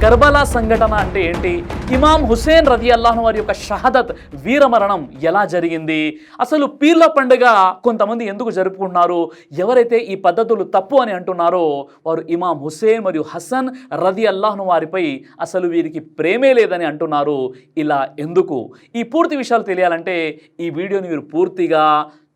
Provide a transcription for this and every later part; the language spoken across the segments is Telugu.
కర్బలా సంఘటన అంటే ఏంటి? ఇమాం హుసేన్ రదియల్లాహు వారి యొక్క షహదత్ వీరమరణం ఎలా జరిగింది? అసలు పీర్ల పండుగ కొంతమంది ఎందుకు జరుపుకుంటున్నారు? ఎవరైతే ఈ పద్ధతులు తప్పు అని అంటున్నారో వారు ఇమాం హుసేన్ మరియు హసన్ రదియల్లాహు వారిపై అసలు వీరికి ప్రేమే లేదని అంటున్నారు. ఇలా ఎందుకు? ఈ పూర్తి విషయాలు తెలియాలంటే ఈ వీడియోని మీరు పూర్తిగా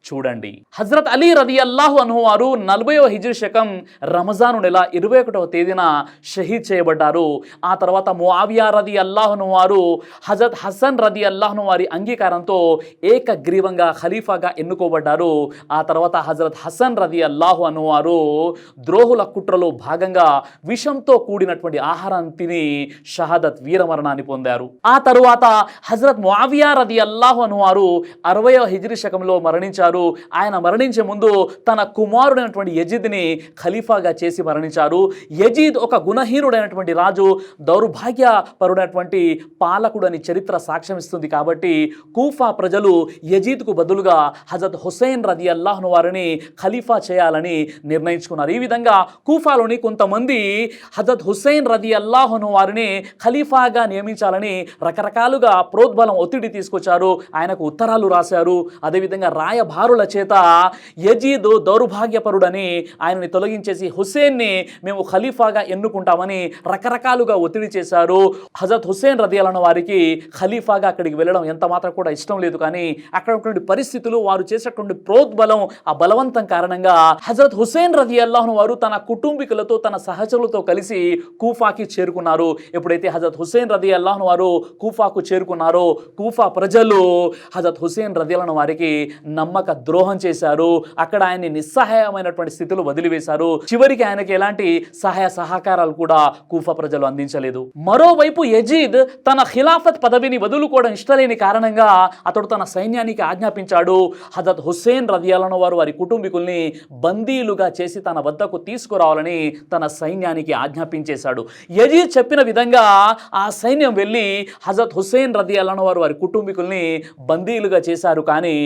చూడండి. హజరత్ అలీ రదియల్లాహు అన్హు వారు 40వ హిజ్రీ శకం రంజాను నెల 21వ తేదీన షహీద్ చేయబడ్డారు. ఆ తర్వాత ముఆవియా రదియల్లాహు అన్హు వారు హజరత్ హసన్ రదియల్లాహు వారి అంగీకారంతో ఏకగ్రీవంగా ఖలీఫాగా ఎన్నుకోబడ్డారు. ఆ తర్వాత హజరత్ హసన్ రదియల్లాహు అన్హు వారు ద్రోహుల కుట్రలో భాగంగా విషంతో కూడినటువంటి ఆహారాన్ని తిని షహాదత్ వీరమరణాన్ని పొందారు. ఆ తరువాత హజరత్ ముఆవియా రదియల్లాహు అన్హు వారు 60వ హిజ్రీ శకంలో మరణించారు. ఆయన మరణించే ముందు తన కుమారుడైనటువంటి యజీద్ని ఖలీఫాగా చేసి మరణించారు. యజీద్ ఒక గుణహీనుడైనటువంటి రాజు, దౌర్భాగ్యపరుడైనటువంటి పాలకుడు అని చరిత్ర సాక్ష్యమిస్తుంది. కాబట్టి కూఫా ప్రజలు యజీద్కు బదులుగా హజరత్ హుసేన్ రదియల్లాహు వారిని ఖలీఫా చేయాలని నిర్ణయించుకున్నారు. ఈ విధంగా కూఫాలోని కొంతమంది హజరత్ హుసేన్ రదియల్లాహు వారిని ఖలీఫాగా నియమించాలని రకరకాలుగా ప్రోద్బలం ఒత్తిడి తీసుకొచ్చారు. ఆయనకు ఉత్తరాలు రాశారు. అదేవిధంగా రాయభారుల చేత యజీద్ దౌర్భాగ్యపరుడని ఆయనని తొలగించేసి హుసేన్ని మేము ఖలీఫాగా ఎన్నుకుంటామని రకరకాలుగా ఒత్తిడి చేశారు. హజరత్ హుసేన్ రదియల్లాహు వారికి ఖలీఫాగా అక్కడికి వెళ్ళడం ఎంత మాత్రం కూడా ఇష్టం లేదు. కానీ అక్కడ ఉన్నటువంటి పరిస్థితులు, వారు చేసేటువంటి ప్రోద్బలం, ఆ బలవంతం కారణంగా హజరత్ హుసేన్ రదియల్లాహు వారు తన కుటుంబీకులతో, తన సహచరులతో కలిసి కూఫాకి చేరుకున్నారు. ఎప్పుడైతే హజరత్ హుసేన్ రదియల్లాహు వారు కూఫాకు చేరుకున్నారో కూఫా ప్రజలు హజరత్ హుసేన్ రదియల్లాహు వారికి నమ్మక ద్రోహం చేశారు. అక్కడ ఆయన్ని నిస్సహాయమైనటువంటి స్థితిలో వదిలివేశారు. చివరికి ఆయనకి ఎలాంటి సహాయ సహకారాలు కూడా కూఫా ప్రజలు అందించలేదు. మరోవైపు యజీద్ తన ఖిలాఫత్ పదవిని వదులుకోవడం ఇష్టలేని కారణంగా అతడు తన సైన్యానికి ఆజ్ఞాపించాడు. హజరత్ హుసేన్ రదియల్లాహు వారు వారి కుటుంబీకుల్ని బందీలుగా చేసి తన వద్దకు తీసుకురావాలని తన సైన్యానికి ఆజ్ఞాపించేశాడు. యజీద్ చెప్పిన విధంగా ఆ సైన్యం వెళ్ళి హజరత్ హుసేన్ రదియల్లాహు వారు వారి కుటుంబీకుల్ని బందీలుగా చేశారు. కానీ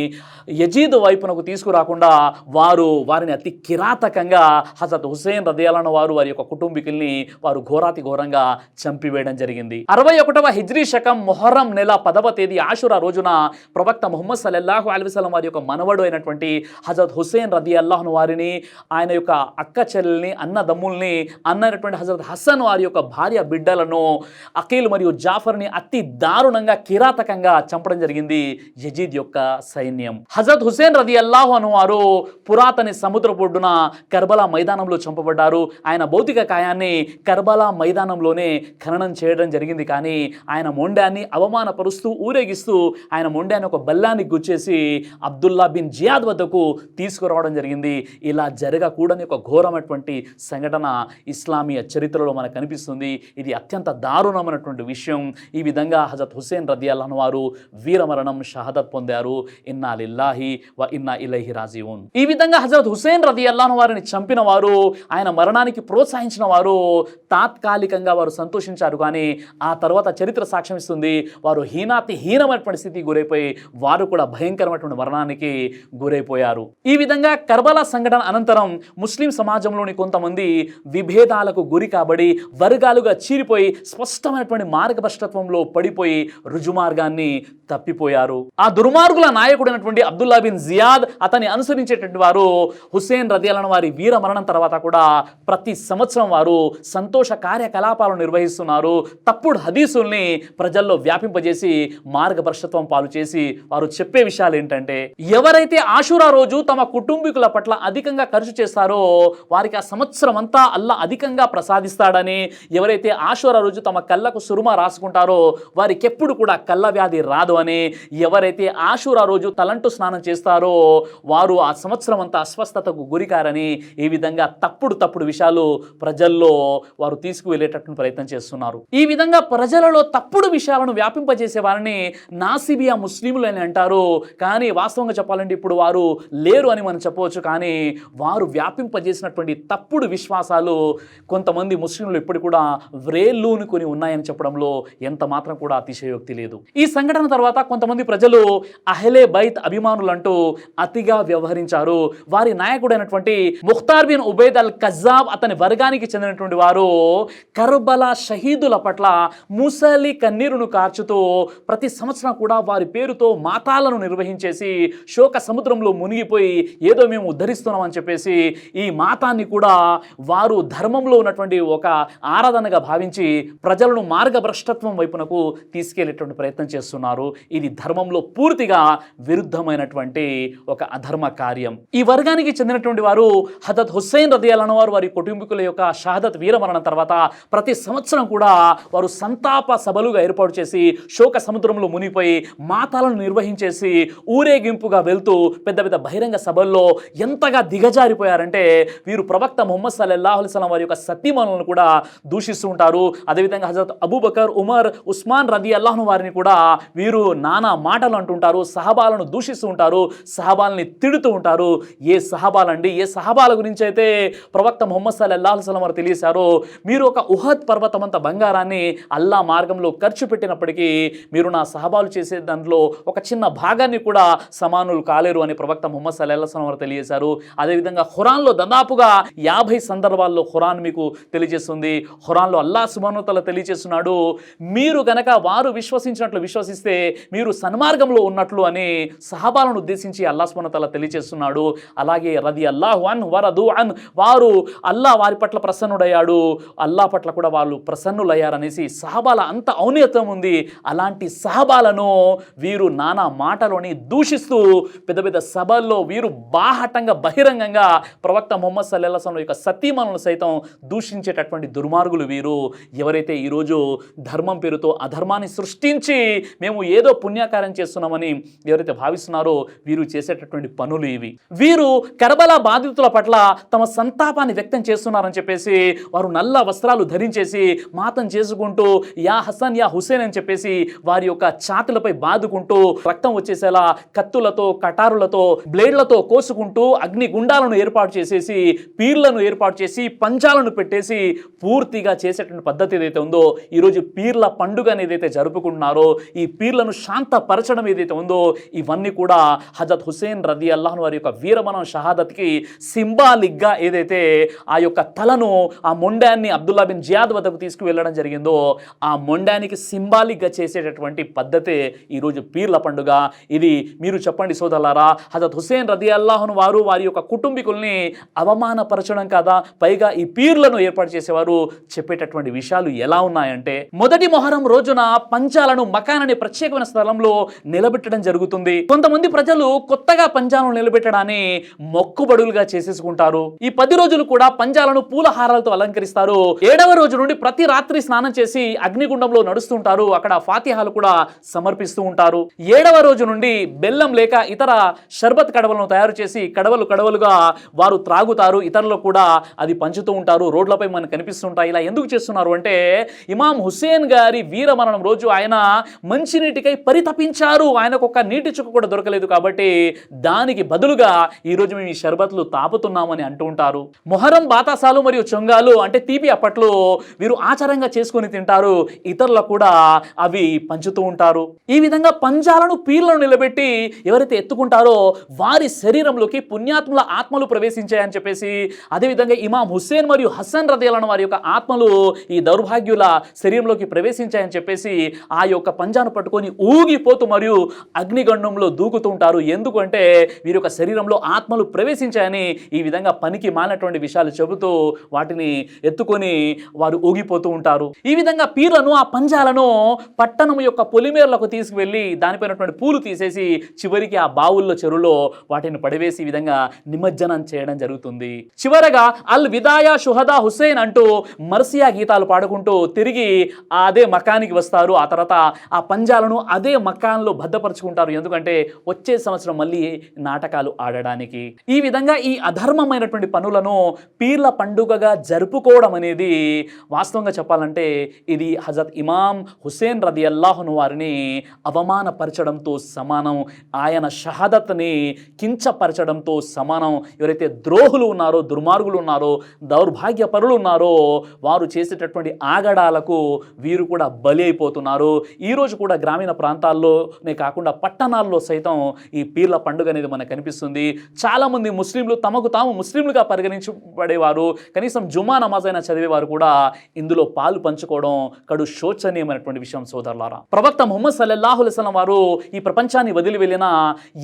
యజీద్ వైపునకు తీసుకురాకుండా వారిని అతి కిరాతకంగా హజరత్ హుసేన్ రదియల్లాహు వారు వారి యొక్క కుటుంబీకుల్ని వారు ఘోరాతి ఘోరంగా చంపివేయడం జరిగింది. 61వ హిజ్రీ శకం మొహర్రం నెల 10వ తేదీ ఆషురా రోజున ప్రవక్త ముహమ్మద్ సల్లల్లాహు అలైహి వసల్లం వారి యొక్క మనవడు అయినటువంటి హజరత్ హుసేన్ రదియల్లాహు వారిని, ఆయన యొక్క అక్క చెల్లెల్ని, అన్నదమ్ముల్ని, అన్నటువంటి హజరత్ హసన్ వారి యొక్క భార్య బిడ్డలను, అఖీల్ మరియు జాఫర్ని అతి దారుణంగా కిరాతకంగా చంపడం జరిగింది యజీద్ యొక్క సైన్యం. హజరత్ హుసేన్ రదియల్లాహు అన్హు వారు పురాతన సముద్ర పొడ్డున కర్బలా మైదానంలో చంపబడ్డారు. ఆయన భౌతిక కాయాన్ని కర్బలా మైదానంలోనే ఖననం చేయడం జరిగింది. కానీ ఆయన మొండాన్ని అవమానపరుస్తూ ఊరేగిస్తూ ఆయన మొండాన్ని ఒక బల్లానికి గుచ్చేసి అబ్దుల్లా బిన్ జియాద్ వద్దకు తీసుకురావడం జరిగింది. ఇలా జరగకూడని ఒక ఘోరమైనటువంటి సంఘటన ఇస్లామీయ చరిత్రలో మనకు కనిపిస్తుంది. ఇది అత్యంత దారుణమైనటువంటి విషయం. ఈ విధంగా హజరత్ హుసేన్ రదియల్లాహు వారు వీరమరణం షహదత్ పొందారు. ఇన్నా లిల్లాహి వ ఇన్నా ఇలైహి రాజిఊన్. ఈ విధంగా హజరత్ హుసేన్ రదియల్లాహు వారిని చంపిన వారు, ఆయన మరణానికి ప్రోత్సహించిన వారు తాత్కాలికంగా వారు సంతోషించారు. కానీ ఆ తర్వాత చరిత్ర సాక్ష్యం ఇస్తుంది, వారు హీనమైనటువంటి స్థితికి గురైపోయి వారు కూడా భయంకరమైనటువంటి మరణానికి గురైపోయారు. ఈ విధంగా కర్బలా సంఘటన అనంతరం ముస్లిం సమాజంలోని కొంతమంది విభేదాలకు గురి కాబడి వర్గాలుగా చీరిపోయి స్పష్టమైనటువంటి మార్గభ్రష్టత్వంలో పడిపోయి రుజుమార్గాన్ని తప్పిపోయారు. ఆ దుర్మార్గుల నాయకుడైనటువంటి అబ్దుల్లా బిన్ జియాద్, అతన్ని అనుసరించేటువంటి వారు హుసేన్ రదియల్లాహు వారి వీర మరణం తర్వాత కూడా ప్రతి సంవత్సరం వారు సంతోష కార్యకలాపాలను నిర్వహిస్తున్నారు. తప్పుడు హదీసుల్ని ప్రజల్లో వ్యాపింపజేసి మార్గభ్రష్టత్వం పాలు చేసి వారు చెప్పే విషయాలు ఏంటంటే, ఎవరైతే ఆషురా రోజు తమ కుటుంబీకుల పట్ల అధికంగా ఖర్చు చేస్తారో వారికి ఆ సంవత్సరం అంతా అల్లా అధికంగా ప్రసాదిస్తాడని, ఎవరైతే ఆషురా రోజు తమ కళ్ళకు సురుమా రాసుకుంటారో వారికి ఎప్పుడు కూడా కళ్ళ వ్యాధి రాదు అని, ఎవరైతే ఆషురా రోజు తలంటు స్నానం చేస్తారో వారు ఆ సంవత్సరం అంతా అస్వస్థతకు గురికారని, ఈ విధంగా తప్పుడు విషయాలు ప్రజల్లో వారు తీసుకువెళ్ళేటటువంటి ప్రయత్నం చేస్తున్నారు. ఈ విధంగా ప్రజలలో తప్పుడు విషయాలను వ్యాపింపజేసే వారిని నాసిబియా ముస్లింలు అని అంటారు. కానీ వాస్తవంగా చెప్పాలంటే ఇప్పుడు వారు లేరు అని మనం చెప్పవచ్చు. కానీ వారు వ్యాపింపజేసినటువంటి తప్పుడు విశ్వాసాలు కొంతమంది ముస్లింలు ఇప్పుడు కూడా వ్రేళ్ళూనుకొని ఉన్నాయని చెప్పడంలో ఎంత మాత్రం కూడా అతిశయోక్తి లేదు. ఈ సంఘటన తర్వాత కొంతమంది ప్రజలు అహ్లే బైత్ అభిమానులు అంటూ వారు అతిగా వ్యవహరించారు. వారి నాయకుడైనటువంటి ముఖ్తార్ బిన్ ఉబైద్ అల్ కజ్జాబ్ అతని వర్గానికి చెందినటువంటి వారు కర్బలా షహీదుల పట్ల ముసలి కన్నీరును కార్చుతూ ప్రతి సంవత్సరం కూడా వారి పేరుతో మాతాలను నిర్వహించేసి శోక సముద్రంలో మునిగిపోయి ఏదో మేము ఉద్ధరిస్తున్నామని చెప్పేసి ఈ మాతాన్ని కూడా వారు ధర్మంలో ఉన్నటువంటి ఒక ఆరాధనగా భావించి ప్రజలను మార్గభ్రష్టత్వం వైపునకు తీసుకెళ్లేటువంటి ప్రయత్నం చేస్తున్నారు. ఇది ధర్మంలో పూర్తిగా విరుద్ధమైనటువంటి ఒక అధర్మ కార్యం. ఈ వర్గానికి చెందినటువంటి వారు హజరత్ హుస్సేన్ రదియల్లాహు వారు వారి కుటుంబీకుల యొక్క షహాదత్ వీరమరణం తర్వాత ప్రతి సంవత్సరం కూడా వారు సంతాప సభలుగా ఏర్పాటు చేసి శోక సముద్రంలో మునిగిపోయి మాతాలను నిర్వహించేసి ఊరేగింపుగా వెళ్తూ పెద్ద పెద్ద బహిరంగ సభల్లో ఎంతగా దిగజారిపోయారంటే వీరు ప్రవక్త ముహమ్మద్ సల్లల్లాహు అలైహి వసల్లం వారి యొక్క సతీమణులను కూడా దూషిస్తూ ఉంటారు. అదేవిధంగా హజరత్ అబూబకర్, ఉమర్, ఉస్మాన్ రదియల్లాహు వారిని కూడా వీరు నానా మాటలు అంటుంటారు. సహబాలను దూషిస్తూ ఉంటారు, సహబాలని తిడుతూ ఉంటారు. ఏ సహబాలండి, ఏ సహబాల గురించి అయితే ప్రవక్త ముహమ్మద్ సల్లల్లాహు అలైహి వసల్లం వారు తెలియజేశారు, మీరు ఒక ఉహద్ పర్వతమంత బంగారాన్ని అల్లా మార్గంలో ఖర్చు పెట్టినప్పటికీ మీరు నా సహబాలు చేసే దాంట్లో ఒక చిన్న భాగాన్ని కూడా సమానులు కాలేరు అని ప్రవక్త ముహమ్మద్ సల్లల్లాహు అలైహి వసల్లం వారు తెలియజేశారు. అదేవిధంగా ఖురాన్లో దాదాపుగా 50 సందర్భాల్లో ఖురాన్ మీకు తెలియజేస్తుంది. ఖురాన్లో అల్లాహ్ సుబ్హానహు వ తఆలా తెలియజేస్తున్నాడు, మీరు గనక వారు విశ్వసించినట్లు విశ్వసిస్తే మీరు సన్మార్గంలో ఉన్నట్లు అని సహబాలను ఉద్దేశించి అల్లాహ్ సుబ్హానహు వ తఆలా తెలియజేస్తున్నాడు. అలాగే రదియల్లాహు అన్హు వరదు అన్, వారు అల్లాహ్ వారి పట్ల ప్రసన్నుడయ్యాడు, అల్లాహ్ పట్ల కూడా వాళ్ళు ప్రసన్నులయ్యారనేసి సహబాల అంత ఔన్నత్యం ఉంది. అలాంటి సహబాలను వీరు నానా మాటలోని దూషిస్తూ పెద్ద పెద్ద సభల్లో వీరు బాహటంగా బహిరంగంగా ప్రవక్త ముహమ్మద్ సల్లల్లాహు అలైహి వసల్లం యొక్క సతీమణులను సైతం దూషించేటటువంటి దుర్మార్గులు వీరు. ఎవరైతే ఈరోజు ధర్మం పేరుతో అధర్మాన్ని సృష్టించి మేము ఏదో పుణ్యకార్యం చేస్తున్నామని ఎవరైతే భావిస్తున్నారో వీరు చేసేటటువంటి పనులు ఇవి. వీరు కర్బలా బాధితుల పట్ల తమ సంతాపాన్ని వ్యక్తం చేస్తున్నారని చెప్పేసి వారు నల్ల వస్త్రాలు ధరించేసి మాతం చేసుకుంటూ యా హసన్ యా హుసేన్ అని చెప్పేసి వారి యొక్క ఛాతులపై బాదుకుంటూ రక్తం వచ్చేసేలా కత్తులతో, కటారులతో, బ్లేడ్లతో కోసుకుంటూ అగ్ని గుండాలను ఏర్పాటు చేసేసి పీర్లను ఏర్పాటు చేసి పంచాలను పెట్టేసి పూర్తిగా చేసేటువంటి పద్ధతి ఏదైతే ఉందో, ఈరోజు పీర్ల పండుగ ఏదైతే జరుపుకుంటున్నారో, ఈ పీర్లను శాంతపరచడం ఏదైతే ఉందో, ఇవన్నీ కూడా హజరత్ హుస్సేన్ రదియల్లాహు వారి యొక్క వీరమరణం షహాదత్కి సింబాలిక్గా ఏదైతే ఆ యొక్క తలను, ఆ మొండాన్ని అబ్దుల్లా బిన్ జియాద్ వద్దకు తీసుకువెళ్ళడం జరిగిందో, ఆ మొండానికి సింబాలిక్గా చేసేటటువంటి పద్ధతే ఈరోజు పీర్ల పండుగ. ఇది మీరు చెప్పండి సోదరులారా, హజరత్ హుస్సేన్ రదియల్లాహు వారు వారి యొక్క కుటుంబీకుల్ని అవమానపరచడం కాదా? పైగా ఈ పీర్లను ఏర్పాటు చేసేవారు చెప్పేటటువంటి విషయాలు ఎలా ఉన్నాయంటే, మొదటి మొహరం రోజున పంచాలను మకానని ప్రత్యేకమైన స్థలంలో నిలబెట్టడం జరుగుతుంది. కొంతమంది ప్రజలు కొత్తగా పంచాలను నిలబెట్టడాన్ని మొక్కుబడులుగా చేసేసుకుంటారు. ఈ 10 రోజులు కూడా పంచాలను పూలహారాలతో అలంకరిస్తారు. 7వ రోజు నుండి ప్రతి రాత్రి స్నానం చేసి అగ్నిగుండంలో నడుస్తుంటారు. అక్కడ ఫాతిహాలు కూడా సమర్పిస్తూ ఉంటారు. 7వ రోజు నుండి బెల్లం లేక ఇతర షర్బత్ కడవలను తయారు చేసి కడవలుగా వారు త్రాగుతారు. ఇతరులకు కూడా అది పంచుతూ ఉంటారు. రోడ్లపై మనకు కనిపిస్తుంటాయి. ఇలా ఎందుకు చేస్తున్నారు అంటే, ఇమాం హుస్సేన్ గారి వీరమరణం రోజు ఆయన మంచినీటికై పరితపించారు. ఆయనకు ఒక నీటి చుక్క కూడా దొరకలేదు కాబట్టి దానికి బదులుగా ఈరోజు మేము ఈ షర్బత్లు తాపుతున్నామని అంటూ ఉంటారు. మొహరం బాతాసాలు మరియు చొంగాలు అంటే తీపి అప్పట్లో వీరు ఆచారంగా చేసుకొని తింటారు. ఇతరులకు కూడా అవి పంచుతూ ఉంటారు. ఈ విధంగా పంజాలను, పీర్లను నిలబెట్టి ఎవరైతే ఎత్తుకుంటారో వారి శరీరంలోకి పుణ్యాత్ముల ఆత్మలు ప్రవేశించాయని చెప్పేసి, అదేవిధంగా ఇమాం హుస్సేన్ మరియు హసన్ రదియల్లాహు వారి యొక్క ఆత్మలు ఈ దౌర్భాగ్యుల శరీరంలోకి ప్రవేశించాయని చెప్పేసి ఆ యొక్క పంజాను పట్టుకొని ఊగిపోతూ మరియు అగ్నిగండంలో దూకుతూ ఉంటారు. ఎందుకంటే వీరి యొక్క శరీరంలో ఆత్మలు ప్రవేశించాయని ఈ విధంగా పనికి మాలినటువంటి విషయాలు చెబుతూ వాటిని ఎత్తుకొని వారు ఊగిపోతూ ఉంటారు. ఈ విధంగా పీర్లను, ఆ పంజాలను పట్టణం యొక్క పొలిమేరలకు తీసుకువెళ్ళి దానిపైనటువంటి పూలు తీసేసి చివరికి ఆ బావుల్లో, చెరువులో వాటిని పడివేసి ఈ విధంగా నిమజ్జనం చేయడం జరుగుతుంది. చివరగా అల్ విదాయా షుహదా హుస్సేన్ అంటూ మర్సియా గీతాలు పాడుకుంటూ తిరిగి అదే మకానికి వస్తారు. ఆ తర్వాత ఆ పంజాలను అదే మకాన్లో భద్రపరుచుకుంటారు. ఎందుకంటే వచ్చే సంవత్సరం మళ్ళీ నాటకాలు ఆడడానికి. ఈ విధంగా ఈ అధర్మమైనటువంటి పనులను పీర్ల పండుగగా జరుపుకోవడం అనేది వాస్తవంగా చెప్పాలంటే ఇది హజరత్ ఇమాం హుస్సేన్ రదియల్లాహు వారిని అవమానపరచడంతో సమానం. ఆయన షహాదత్ని కించపరచడంతో సమానం. ఎవరైతే ద్రోహులు ఉన్నారో, దుర్మార్గులు ఉన్నారో, దౌర్భాగ్య పరులు ఉన్నారో వారు చేసేటటువంటి ఆగడాలకు వీరు కూడా బలి అయిపోతున్నారు. ఈరోజు కూడా గ్రామీణ ప్రాంతాల్లోనే కాకుండా పట్టణాల్లో సైతం ఈ పీర్ల పండుగ అనేది మనకు కనిపిస్తుంది. చాలామంది ముస్లింలు తమకు తాము ముస్లింలుగా పరిగణించబడేవారు, కనీసం జుమా నమాజ్ అయినా చదివేవారు కూడా ఇందులో పాలు పంచుకోవడం కడు శోచనీయమైనటువంటి విషయం సోదరులారా. ప్రవక్త ముహమ్మద్ సల్లల్లాహు అలైహి వసల్లం వారు ఈ ప్రపంచాన్ని వదిలి వెళ్ళిన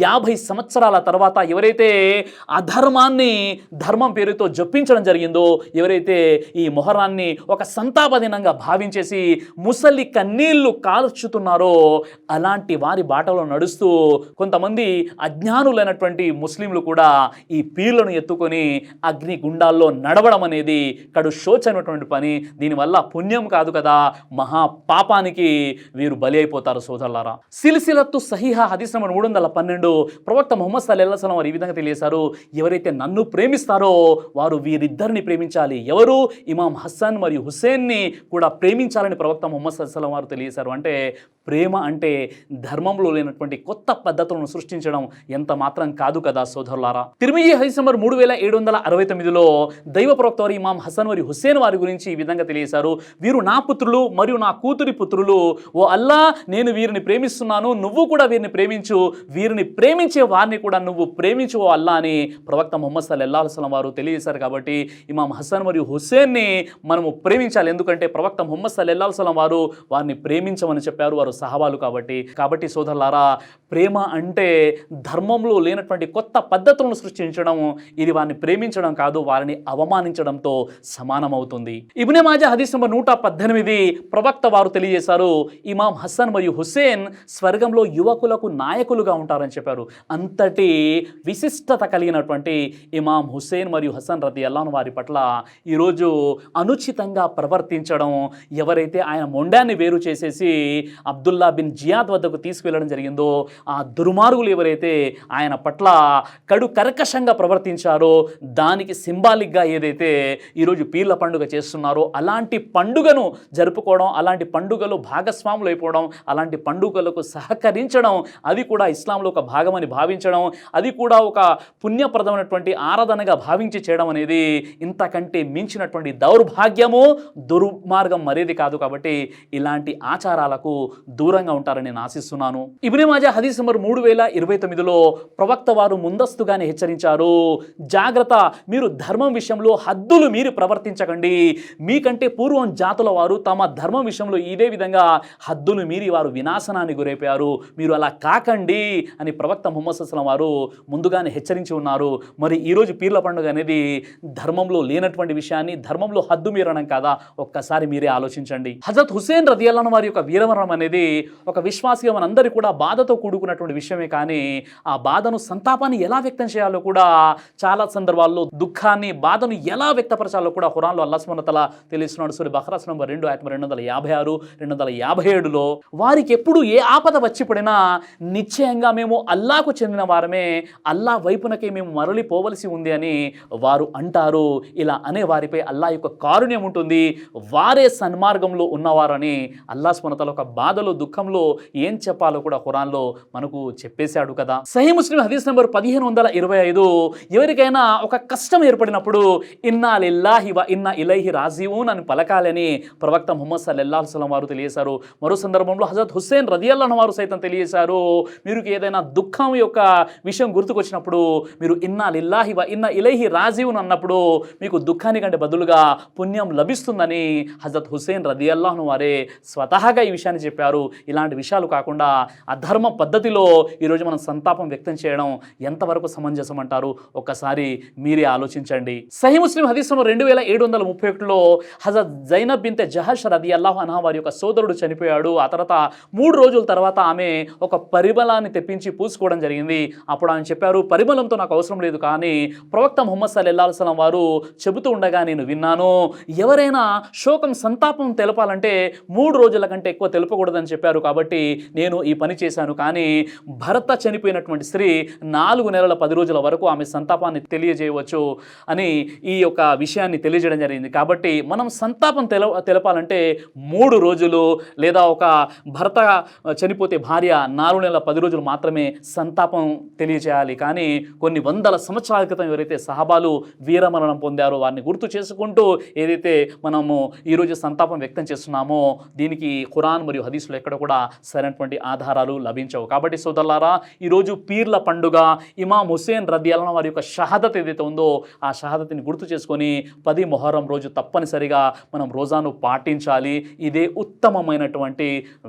50 సంవత్సరాల తర్వాత ఎవరైతే అధర్మాన్ని ధర్మం పేరుతో జొప్పించడం జరిగిందో, ఎవరైతే ఈ మొహరాన్ని ఒక సంతాప దినంగా భావించేసి ముసలి కన్నీళ్లు కాల్చుతున్నారో, అలాంటి వారి బాటలో నడుస్తూ కొంతమంది అజ్ఞానులైనటువంటి ముస్లింలు కూడా ఈ పీర్లను ఎత్తుకొని అగ్ని గుండాల్లో నడవడం అనేది కడు శోచనటువంటి పని. దీనివల్ల పుణ్యం కాదు కదా, మహా పాపానికి వీరు బలి అయిపోతారు సోదరులారా. సిల్సిలత్తు సహీహా హదీస్ నంబర్ 312 ప్రవక్త ముహమ్మద్ సల్లల్లాహు అలైహి వసల్లం వారు ఈ విధంగా తెలియజేశారు, ఎవరైతే నన్ను ప్రేమిస్తారో వారు వీరిద్దరిని ప్రేమించాలి. ఎవరు? ఇమాం హసన్ మరియు హుస్సేన్ని కూడా ప్రేమించాలని ప్రవక్త ముహమ్మద్ సల్లల్లాహు అలైహి వసల్లం వారు తెలియజేశారు. అంటే ప్రేమ అంటే ధర్మంలో లేనటువంటి కొత్త పద్ధతులను సృష్టించడం ఎంత మాత్రం కాదు కదా సోదరులారా. తిర్మిజీ హదీస్ నంబర్ 3769లో దైవ ప్రవక్త వారు ఇమాం హసన్ మరియు హుస్సేన్ వారి గురించి ఈ విధంగా తెలియజేశారు, వీరు నా పుత్రులు మరియు నా కూతురి పుత్రులు. ఓ అల్లా, నేను వీరిని ప్రేమిస్తున్నాను, నువ్వు కూడా వీరిని ప్రేమించు, వీరిని ప్రేమించే వారిని కూడా నువ్వు ప్రేమించు ఓ అల్లా అని ప్రవక్త ముహమ్మద్ సల్లల్లాహు అలైహి వసల్లం వారు తెలియజేశారు. కాబట్టి ఇమాం హసన్ మరియు హుస్సేన్ని మనము ప్రేమించాలి. ఎందుకంటే ప్రవక్త ముహమ్మద్ సల్లల్లాహు అలైహి వసల్లం వారు వారిని ప్రేమించమని చెప్పారు, వారు సహబాలు కాబట్టి సోదరులారా, ప్రేమ అంటే ధర్మంలో లేనటువంటి కొత్త పద్ధతులను సృష్టించడం, ఇది వారిని ప్రేమించడం కాదు, వారిని అవమానించడంతో సమానమవుతుంది. ఇబ్నే మాజా హదీస్ నంబర్ 118 ప్రవక్త వారు తెలియజేశారు, ఇమాం హసన్ మరియు హుస్సేన్ స్వర్గంలో యువకులకు నాయకులుగా ఉంటారని చెప్పారు. అంతటి విశిష్టత కలిగినటువంటి ఇమాం హుస్సేన్ మరియు హసన్ రదియల్లాహు అన్హు వారి పట్ల ఈరోజు అనుచితంగా ప్రవర్తించడం, ఎవరైతే ఆయన మొండాన్ని వేరు చేసేసి అబ్దుల్లా బిన్ జియాద్ వద్దకు తీసుకువెళ్ళడం జరిగిందో, ఆ దుర్మార్గులు ఎవరైతే ఆయన పట్ల కడు కర్కశంగా ప్రవర్తించారో, దానికి సింబాలిక్గా ఏదైతే ఈరోజు పీర్ల పండుగ చేస్తున్నారో, అలాంటి పండుగను జరుపుకోవడం, అలాంటి పండుగలో భాగస్వాములు అయిపోవడం, అలాంటి పండుగలకు సహకరించడం, అది కూడా ఇస్లాంలో ఒక భాగమని భావించడం, అది కూడా ఒక పుణ్యప్రదమైనటువంటి ఆరాధనగా భావించి చేయడం అనేది ఇంతకంటే మించినటువంటి దౌర్భాగ్యము, దుర్మార్గం మరేది కాదు. కాబట్టి ఇలాంటి ఆచారాలకు దూరంగా ఉంటారని నేను ఆశిస్తున్నాను. ఇబ్నే మాజా హదీస్ నంబర్ 3029లో ప్రవక్త వారు ముందస్తుగానే హెచ్చరించారు, జాగ్రత్త, మీరు ధర్మం విషయంలో హద్దులు మీరు ప్రవర్తించకండి. మీకంటే పూర్వం జాతుల వారు తమ ధర్మం విషయంలో ఇదే విధంగా హద్దులు మీరి వారు వినాశనాన్ని గురైపోయారు, మీరు అలా కాకండి అని ప్రవక్త ముహమ్మద్ సల్లల్లాహు అలైహి వసల్లం వారు ముందుగానే హెచ్చరించి ఉన్నారు. మరి ఈరోజు పీర్ల పండుగ అనేది ధర్మంలో లేనటువంటి విషయాన్ని ధర్మంలో హద్దు మీరడం కాదా? ఒక్కసారి మీరే ఆలోచించండి. హజరత్ హుస్సేన్ రదియల్లాహు అన్హు వారి యొక్క వీరమరణం అనేది ఒక విశ్వాసిగా మనందరికీ కూడా బాధతో కూడుకున్నటువంటి విషయమే. కానీ ఆ బాధను, సంతాపాన్ని ఎలా వ్యక్తం చేయాలో కూడా, చాలా సందర్భాల్లో దుఃఖాన్ని, బాధను ఎలా వ్యక్తపరచాలో కూడా ఖురాన్లో అల్లాహ్ సుబ్హానహు వ తఆలా తెలుస్తున్నాడు. సూరా బఖరా నంబర్ 2 ఆయత 256, 257లో వారికి ఎప్పుడు ఏ ఆపద వచ్చి పడినా నిశ్చయంగా మేము అల్లాహకు చెందిన వారమే, అల్లా వైపునకే మేము మరలిపోవలసి ఉంది అని వారు అంటారు. ఇలా అనే వారిపై అల్లాహ్ యొక్క కారుణ్యం ఉంటుంది, వారే సన్మార్గంలో ఉన్నవారని అల్లాహ్ సుబ్హానహు వ తఆలా ఒక బాధలో, దుఃఖంలో ఏం చెప్పాలో కూడా ఖురాన్లో మనకు చెప్పేశాడు కదా. సహీ ముస్లిం హదీస్ నంబర్ 1525 ఎవరికైనా ఒక కష్టం ఏర్పడినప్పుడు ఇన్నా లిల్లాహి వ ఇన్నా ఇలైహి రాజిఊన్ అని పలకాలని ప్రవక్త ముహమ్మద్ సల్లల్లాహు అలైహి వసల్లం వారు తెలియజేశారు. మరో సందర్భంలో హజరత్ హుస్సేన్ రదియల్లాహు అన్హు వారు సైతం తెలియజేశారు, మీరు ఏదైనా దుఃఖం యొక్క విషయం గుర్తుకొచ్చినప్పుడు మీరు ఇన్నా లిల్లాహి వ ఇన్నా ఇలైహి రాజిఊన్ అన్నప్పుడు మీకు దుఃఖానికంటే బదులుగా పుణ్యం లభిస్తుందని హజరత్ హుస్సేన్ రదియల్లాహు అన్హు వారే స్వతహాగా ఈ విషయాన్ని చెప్పారు. ఇలాంటి విషయాలు కాకుండా అధర్మ పద్ధతిలో ఈరోజు మనం సంతాపం వ్యక్తం చేయడం ఎంతవరకు సమంజసం అంటారు? ఒక్కసారి మీరే ఆలోచించండి. సహీ ముస్లిం హదీస్ నంబర్ 2731లో హజరత్ జైనబ్ బిన్తె జహష్ రదియల్లాహు అన్హా వారి యొక్క సోదరుడు చనిపోయాడు. ఆ తర్వాత 3 రోజుల తర్వాత ఆమె ఒక పరిమళాన్ని తెప్పించి పూసుకోవడం జరిగింది. అప్పుడు ఆయన చెప్పారు, పరిమళంతో నాకు అవసరం లేదు, కానీ ప్రవక్త ముహమ్మద్ సల్లల్లాహు అలైహి వసల్లం వారు చెబుతూ ఉండగా నేను విన్నాను, ఎవరైనా శోకం, సంతాపం తెలపాలంటే 3 రోజుల కంటే ఎక్కువ తెలుపకూడదని చెప్పారు. కాబట్టి నేను ఈ పని చేశాను. కానీ భర్త చనిపోయినటువంటి స్త్రీ 4 నెలల 10 రోజుల వరకు ఆమె సంతాపాన్ని తెలియజేయవచ్చు అని ఈ యొక్క విషయాన్ని తెలియజేయడం జరిగింది. కాబట్టి మనం సంతాపం తెలపాలంటే 3 రోజులు, లేదా ఒక భర్త చనిపోతే భార్య 4 నెలల 10 రోజులు మాత్రమే సంతాపం తెలియజేయాలి. కానీ కొన్ని వందల సంవత్సరాల క్రితం ఎవరైతే సహాబాలు వీరమరణం పొందారో వారిని గుర్తు చేసుకుంటూ ఏదైతే మనము ఈరోజు సంతాపం వ్యక్తం చేస్తున్నామో, దీనికి ఖురాన్ మరియు హదీసులో ఎక్కడ కూడా సరైనటువంటి ఆధారాలు లభించవు. కాబట్టి సోదరులారా, ఈరోజు పీర్ల పండుగ, ఇమాం హుస్సేన్ రదియల్లాహు వారి యొక్క షహాదత్ ఏదైతే ఉందో ఆ షహాదత్ని గుర్తు చేసుకొని 10 మొహర్రం రోజు తప్పనిసరిగా మనం రోజాను పాటించాలి. ఇదే ఉత్తమమైనటువంటి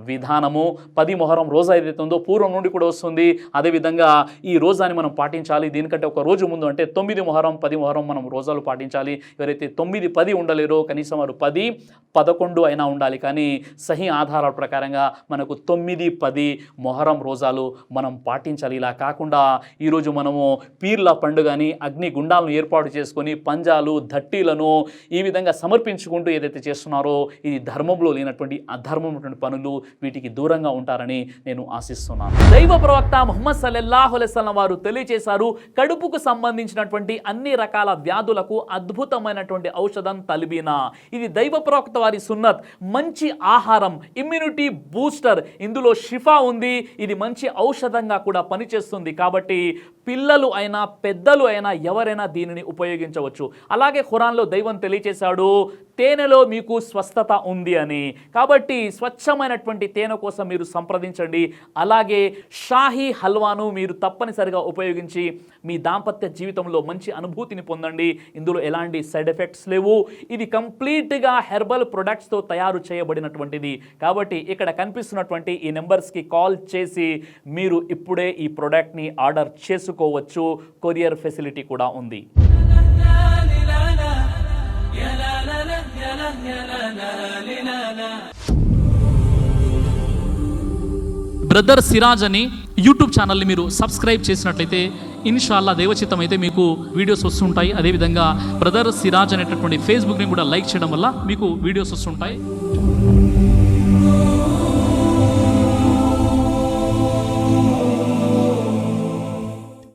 విధానము. 10 మొహర్రం రోజా ఏదైతే ఉందో పూర్వం నుండి కూడా వస్తుంది. అదేవిధంగా ఈ రోజాని మనం పాటించాలి. దీనికంటే ఒక రోజు ముందు అంటే 9 మొహర్రం 10 మొహర్రం మనం రోజాలు పాటించాలి. ఎవరైతే 9, 10 ఉండలేరో కనీసం వారు 10, 11 అయినా ఉండాలి. కానీ సహీ ఆధారాల ప్రకారంగా మనకు 9, 10 మొహర్రం రోజాలు మనం పాటించాలి. ఇలా కాకుండా ఈరోజు మనము పీర్ల పండుగని అగ్ని గుండాలను ఏర్పాటు చేసుకొని పంజాలు, ధట్టీలను ఈ విధంగా సమర్పించుకుంటూ ఏదైతే చేస్తున్నారో ఇది ధర్మంలో లేనటువంటి అధర్మమైనటువంటి పనులు. వీటికి దూరంగా ఉంటారని నేను ఆశిస్తున్నాను. దైవ ప్రవక్త ముహమ్మద్ సల్లల్లాహు అలైహి వసల్లం వారు తెలియజేశారు, కడుపుకు సంబంధించినటువంటి అన్ని రకాల వ్యాధులకు అద్భుతమైనటువంటి ఔషధం తల్బీనా. ఇది దైవ ప్రవక్త వారి సున్నత్. మంచి ఆహారం, ఇమ్యూనిటీ బూస్టర్, ఇందులో షిఫా ఉంది. ఇది మంచి ఔషధంగా కూడా పనిచేస్తుంది. కాబట్టి పిల్లలు అయినా పెద్దలు అయినా ఎవరైనా దీనిని ఉపయోగించవచ్చు. అలాగే ఖురాన్లో దైవం తెలియచేశాడు, తేనెలో మీకు స్వస్థత ఉంది అని. కాబట్టి స్వచ్ఛమైనటువంటి తేనె కోసం మీరు సంప్రదించండి. అలాగే షాహీ హల్వాను మీరు తప్పనిసరిగా ఉపయోగించి మీ దాంపత్య జీవితంలో మంచి అనుభూతిని పొందండి. ఇందులో ఎలాంటి సైడ్ ఎఫెక్ట్స్ లేవు. ఇది కంప్లీట్గా హెర్బల్ ప్రొడక్ట్స్తో తయారు చేయబడినటువంటిది. కాబట్టి ఇక్కడ కనిపిస్తున్నటువంటి ఈ నెంబర్స్కి కాల్ చేసి మీరు ఇప్పుడే ఈ ప్రోడక్ట్ని ఆర్డర్ చేసుకోవచ్చు. కొరియర్ ఫెసిలిటీ కూడా ఉంది. బ్రదర్ సిరాజ్ అని యూట్యూబ్ ఛానల్ని మీరు సబ్స్క్రైబ్ చేసినట్లయితే ఇన్షాల్లా దేవచిత్తం అయితే మీకు వీడియోస్ వస్తుంటాయి. అదేవిధంగా బ్రదర్ సిరాజ్ అనేటటువంటి ఫేస్బుక్ని కూడా లైక్ చేయడం వల్ల మీకు వీడియోస్ వస్తుంటాయి.